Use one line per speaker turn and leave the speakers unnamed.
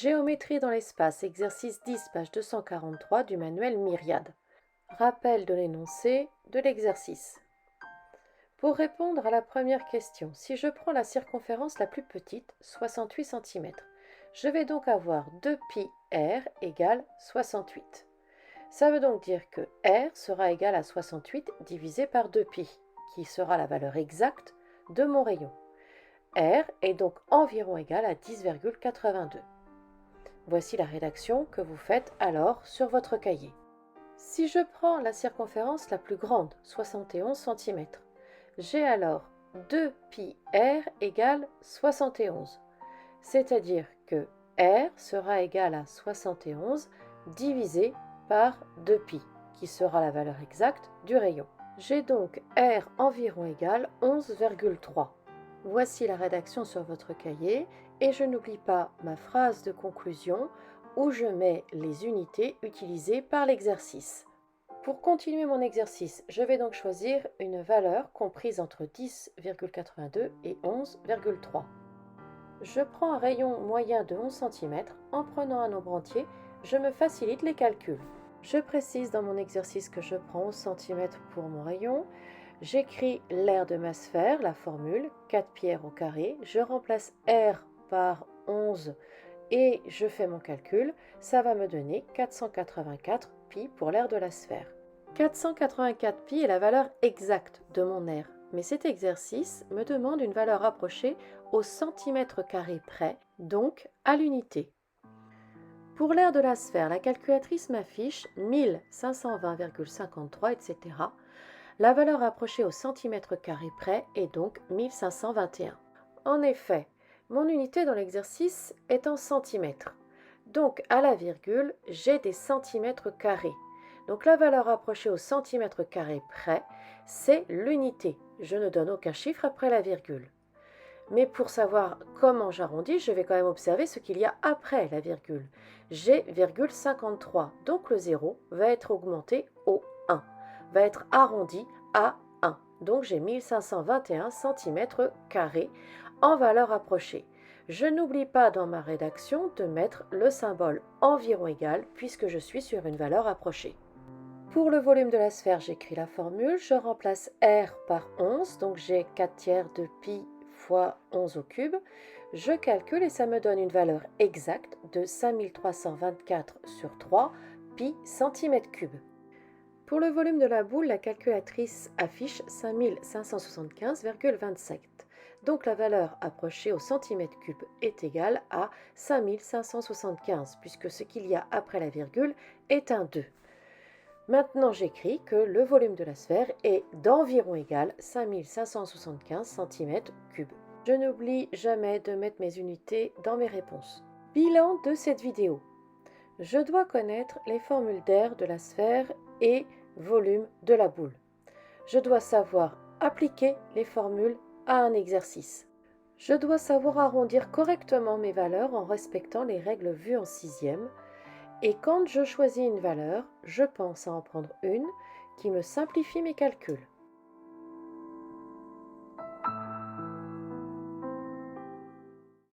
Géométrie dans l'espace, exercice 10, page 243 du manuel Myriade. Rappel de l'énoncé de l'exercice. Pour répondre à la première question, si je prends la circonférence la plus petite, 68 cm, je vais donc avoir 2πr égale 68. Ça veut donc dire que r sera égal à 68 divisé par 2π, qui sera la valeur exacte de mon rayon. R est donc environ égal à 10,82. Voici la rédaction que vous faites alors sur votre cahier. Si je prends la circonférence la plus grande, 71 cm, j'ai alors 2πr égale 71, c'est-à-dire que r sera égal à 71 divisé par 2π, qui sera la valeur exacte du rayon. J'ai donc r environ égal 11,3. Voici la rédaction sur votre cahier et je n'oublie pas ma phrase de conclusion où je mets les unités utilisées par l'exercice. Pour continuer mon exercice, je vais donc choisir une valeur comprise entre 10,82 et 11,3. Je prends un rayon moyen de 11 cm. En prenant un nombre entier, je me facilite les calculs. Je précise dans mon exercice que je prends 11 cm pour mon rayon. J'écris l'aire de ma sphère, la formule 4πr au carré. Je remplace r par 11 et je fais mon calcul. Ça va me donner 484 π pour l'aire de la sphère. 484 π est la valeur exacte de mon aire, mais cet exercice me demande une valeur approchée au centimètre carré près, donc à l'unité. Pour l'aire de la sphère, la calculatrice m'affiche 1520,53, etc. La valeur approchée au centimètre carré près est donc 1521. En effet, mon unité dans l'exercice est en centimètres. Donc à la virgule, j'ai des centimètres carrés. Donc la valeur approchée au centimètre carré près, c'est l'unité. Je ne donne aucun chiffre après la virgule. Mais pour savoir comment j'arrondis, je vais quand même observer ce qu'il y a après la virgule. J'ai 53, donc le 0 va être augmenté au 1, va être arrondi à 1. Donc j'ai 1521 cm² en valeur approchée. Je n'oublie pas dans ma rédaction de mettre le symbole environ égal puisque je suis sur une valeur approchée. Pour le volume de la sphère, j'écris la formule, je remplace R par 11, donc j'ai 4/3 de pi fois 11 au cube. Je calcule et ça me donne une valeur exacte de 5324 sur 3 pi cm3. Pour le volume de la boule, la calculatrice affiche 5575,27. Donc la valeur approchée au centimètre cube est égale à 5575, puisque ce qu'il y a après la virgule est un 2. Maintenant, j'écris que le volume de la sphère est d'environ égal 5575 cm3. Je n'oublie jamais de mettre mes unités dans mes réponses. Bilan de cette vidéo. Je dois connaître les formules d'air de la sphère et volume de la boule. Je dois savoir appliquer les formules à un exercice. Je dois savoir arrondir correctement mes valeurs en respectant les règles vues en 6e. Et quand je choisis une valeur, je pense à en prendre une qui me simplifie mes calculs.